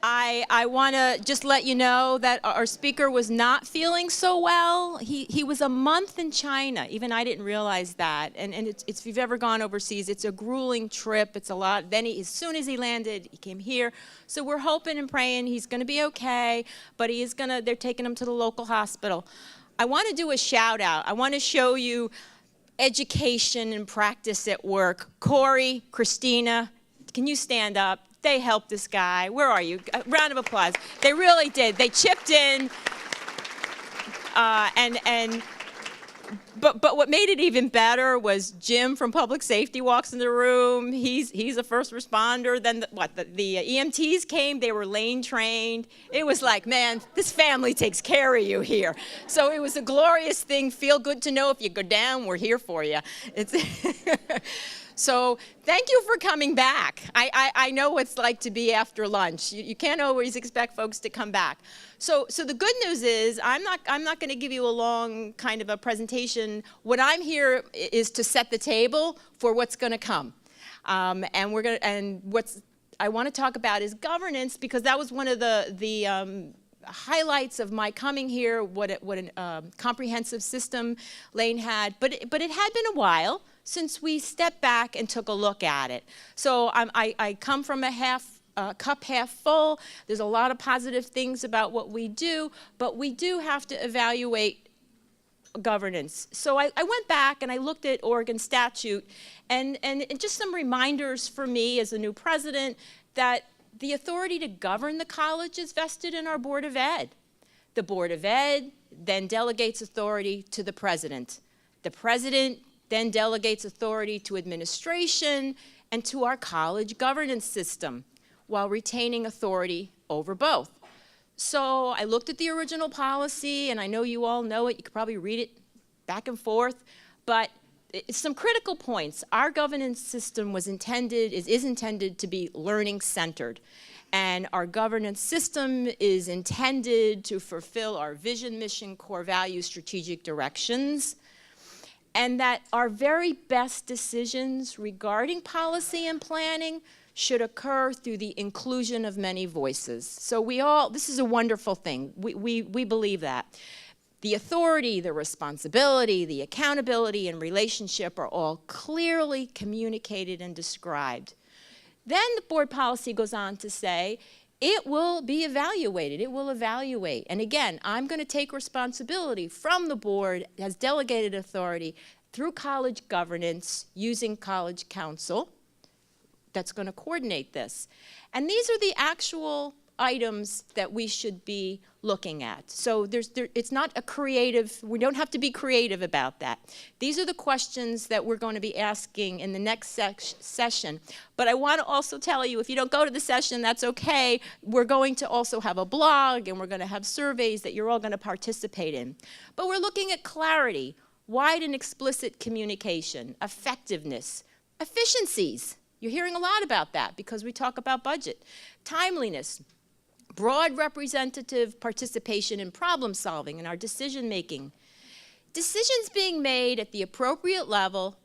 I want to just let you know that our speaker was not feeling so well. He was a month in China. Even I didn't realize that. And it's, if you've ever gone overseas, it's a grueling trip. It's a lot. Then as soon as he landed, he came here. So we're hoping and praying he's going to be okay, but he is going to, they're taking him to the local hospital. I want to do a shout out. I want to show you education and practice at work. Corey, Christina, can you stand up? They helped this guy. Where are you? A round of applause. They really did. They chipped in. But what made it even better was Jim from Public Safety walks in the room. He's a first responder. Then the EMTs came. They were lane trained. It was like, man, this family takes care of you here. So it was a glorious thing. Feel good to know if you go down, we're here for you. It's So thank you for coming back. I know what it's like to be after lunch. You can't always expect folks to come back. So the good news is I'm not going to give you a long kind of a presentation. What I'm here is to set the table for what's going to come. What I want to talk about is governance, because that was one of the highlights of my coming here. What a comprehensive system Lane had, but it had been a while since we stepped back and took a look at it. So I come from a cup half full. There's a lot of positive things about what we do, but we do have to evaluate governance. So I went back and I looked at Oregon statute and just some reminders for me as a new president that the authority to govern the college is vested in our Board of Ed. The Board of Ed then delegates authority to the president. The president then delegates authority to administration and to our college governance system, while retaining authority over both. So I looked at the original policy, and I know you all know it. You could probably read it back and forth, but it's some critical points. Our governance system is intended to be learning-centered, and our governance system is intended to fulfill our vision, mission, core values, strategic directions, and that our very best decisions regarding policy and planning should occur through the inclusion of many voices. So this is a wonderful thing. We believe that. The authority, the responsibility, the accountability, and relationship are all clearly communicated and described. Then the board policy goes on to say, it will be evaluated. It will evaluate. And again, I'm going to take responsibility from the board as delegated authority through college governance using college council that's going to coordinate this. And these are the actual items that we should be looking at. So it's not a creative, we don't have to be creative about that. These are the questions that we're going to be asking in the next session. But I want to also tell you, if you don't go to the session, that's okay. We're going to also have a blog, and we're going to have surveys that you're all going to participate in. But we're looking at clarity, wide and explicit communication, effectiveness, efficiencies. You're hearing a lot about that because we talk about budget. Timeliness, broad representative participation in problem solving and our decision making. Decisions being made at the appropriate level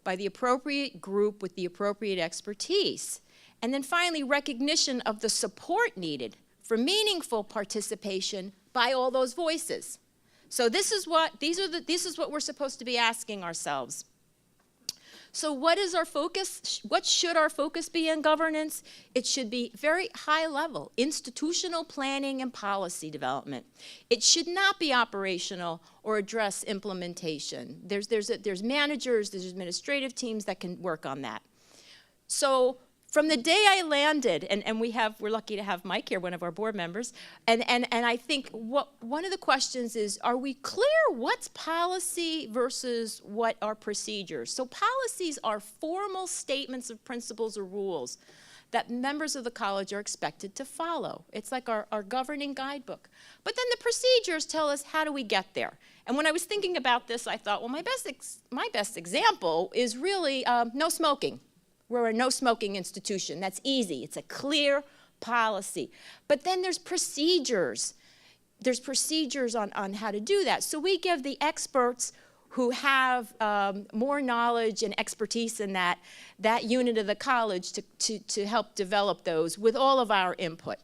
by the appropriate group with the appropriate expertise. And then finally, recognition of the support needed for meaningful participation by all those voices. So this is what we're supposed to be asking ourselves. So what is our focus? What should our focus be in governance? It should be very high level, institutional planning and policy development. It should not be operational or address implementation. There's managers, there's administrative teams that can work on that. So from the day I landed, and we're lucky to have Mike here, one of our board members, and I think one of the questions is, are we clear what's policy versus what are procedures? So policies are formal statements of principles or rules that members of the college are expected to follow. It's like our governing guidebook. But then the procedures tell us, how do we get there? And when I was thinking about this, I thought, well, my best example is really no smoking. We're a no-smoking institution. That's easy. It's a clear policy. But then there's procedures. There's procedures on how to do that. So we give the experts who have more knowledge and expertise in that unit of the college to help develop those with all of our input.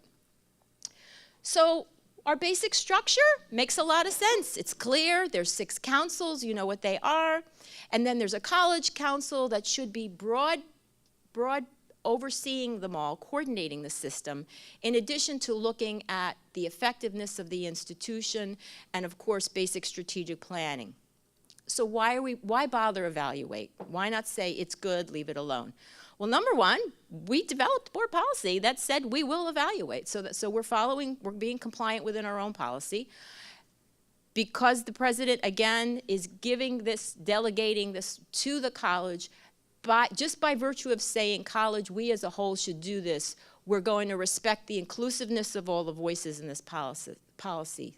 So our basic structure makes a lot of sense. It's clear. There's 6 councils. You know what they are. And then there's a college council that should be broad overseeing them all, coordinating the system, in addition to looking at the effectiveness of the institution and, of course, basic strategic planning. So why bother evaluate? Why not say it's good, leave it alone? Well, number one, we developed board policy that said we will evaluate. So we're being compliant within our own policy. Because the president, again, is delegating this to the college, just by virtue of saying college, we as a whole should do this, we're going to respect the inclusiveness of all the voices in this policy.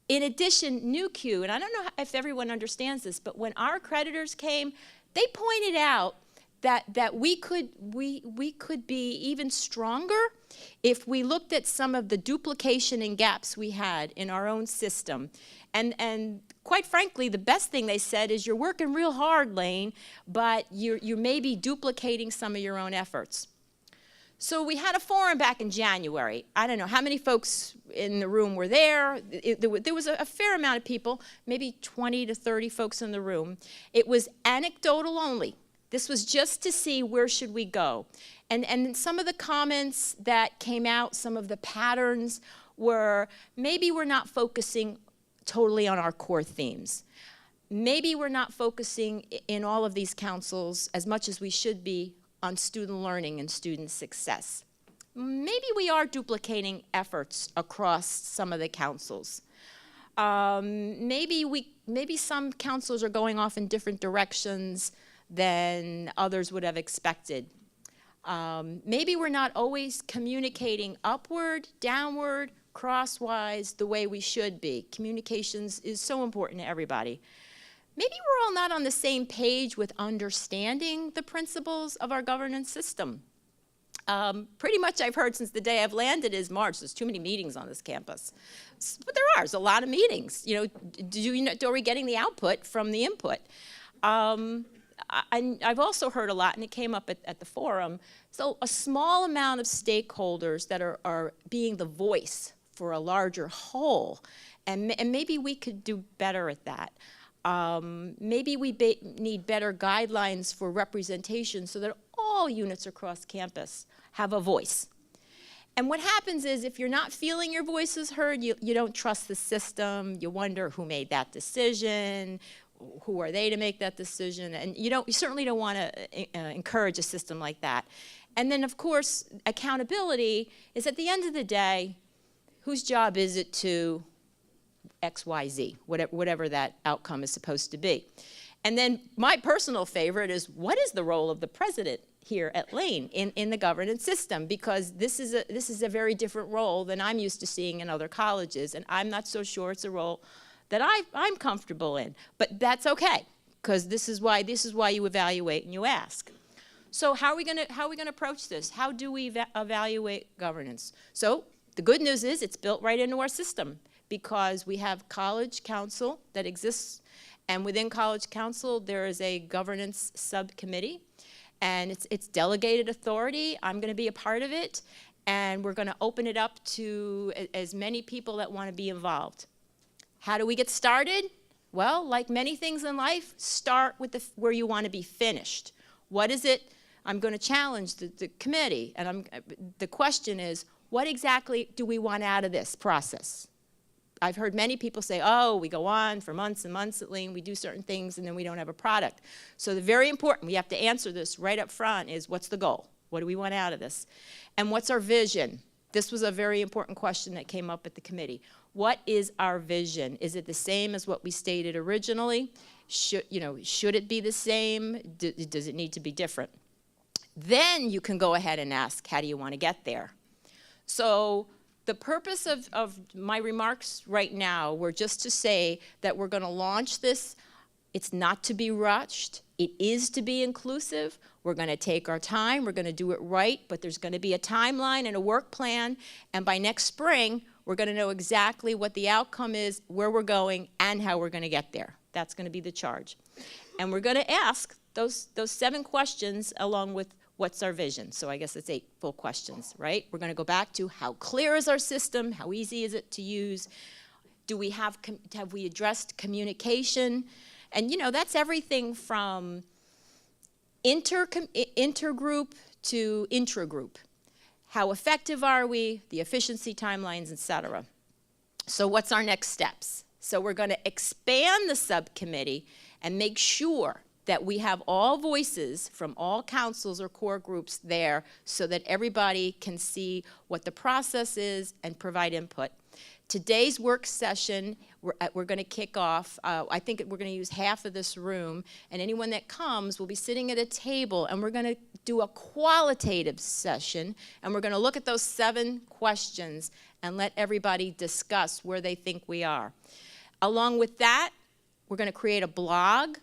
In addition, new Q, and I don't know if everyone understands this, but when our creditors came, they pointed out that we could be even stronger if we looked at some of the duplication and gaps we had in our own system. And quite frankly, the best thing they said is you're working real hard, Lane, but you're maybe duplicating some of your own efforts. So we had a forum back in January. I don't know how many folks in the room were there. There was a fair amount of people, maybe 20 to 30 folks in the room. It was anecdotal only. This was just to see where should we go. And some of the comments that came out, some of the patterns were maybe we're not focusing totally on our core themes. Maybe we're not focusing in all of these councils as much as we should be on student learning and student success. Maybe we are duplicating efforts across some of the councils. Maybe some councils are going off in different directions than others would have expected. Maybe we're not always communicating upward, downward, crosswise the way we should be. Communications is so important to everybody. Maybe we're all not on the same page with understanding the principles of our governance system. Pretty much I've heard since the day I've landed is, Marge, there's too many meetings on this campus. But there's a lot of meetings. Are we getting the output from the input? I've also heard a lot, and it came up at the forum, so a small amount of stakeholders that are being the voice for a larger whole, and maybe we could do better at that. Maybe we need better guidelines for representation so that all units across campus have a voice. And what happens is if you're not feeling your voice is heard, you don't trust the system, you wonder who made that decision, who are they to make that decision, and you certainly don't want to encourage a system like that. And then, of course, accountability is at the end of the day, whose job is it to XYZ, whatever that outcome is supposed to be. And then my personal favorite is, what is the role of the president here at Lane in the governance system? Because this is a very different role than I'm used to seeing in other colleges, and I'm not so sure it's a role that I'm comfortable in. But that's okay, because this is why you evaluate and you ask. So how are we going to approach this? How do we evaluate governance? So the good news is it's built right into our system, because we have college council that exists, and within college council there is a governance subcommittee, and it's delegated authority. I'm going to be a part of it, and we're going to open it up to as many people that want to be involved. How do we get started? Well, like many things in life, start with where you want to be finished. What is it? I'm going to challenge the committee, and the question is, what exactly do we want out of this process? I've heard many people say, oh, we go on for months and months at Lane, we do certain things, and then we don't have a product. So the very important, we have to answer this right up front, is what's the goal? What do we want out of this? And what's our vision? This was a very important question that came up at the committee. What is our vision? Is it the same as what we stated originally? Should it be the same? Does it need to be different? Then you can go ahead and ask, how do you want to get there? So the purpose of my remarks right now were just to say that we're going to launch this. It's not to be rushed. It is to be inclusive. We're going to take our time. We're going to do it right, but there's going to be a timeline and a work plan, and by next spring, we're going to know exactly what the outcome is, where we're going, and how we're going to get there. That's going to be the charge. And we're going to ask those 7 questions along with what's our vision? So I guess it's 8 full questions, right? We're going to go back to how clear is our system? How easy is it to use? Do we have we addressed communication? And you know, that's everything from intergroup to intragroup. How effective are we? The efficiency timelines, etc. So what's our next steps? So we're going to expand the subcommittee and make sure that we have all voices from all councils or core groups there so that everybody can see what the process is and provide input. Today's work session, we're going to kick off. I think we're going to use half of this room, and anyone that comes will be sitting at a table, and we're going to do a qualitative session, and we're going to look at those 7 questions and let everybody discuss where they think we are. Along with that, we're going to create a blog,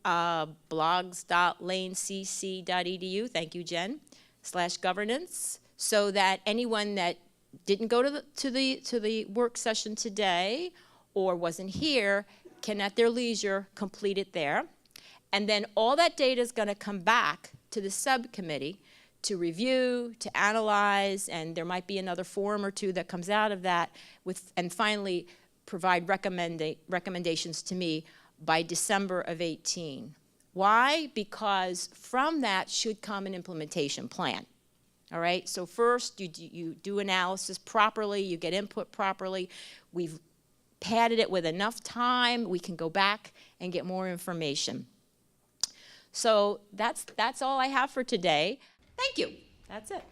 blogs.lanecc.edu, thank you, Jen, /governance, so that anyone that didn't go to the work session today or wasn't here can at their leisure complete it there. And then all that data is going to come back to the subcommittee to review, to analyze, and there might be another form or 2 that comes out of that, and finally provide recommendations to me by December of 18. Why? Because from that should come an implementation plan. All right, so first you do analysis properly, you get input properly. We've padded it with enough time, we can go back and get more information. So that's all I have for today. Thank you. That's it.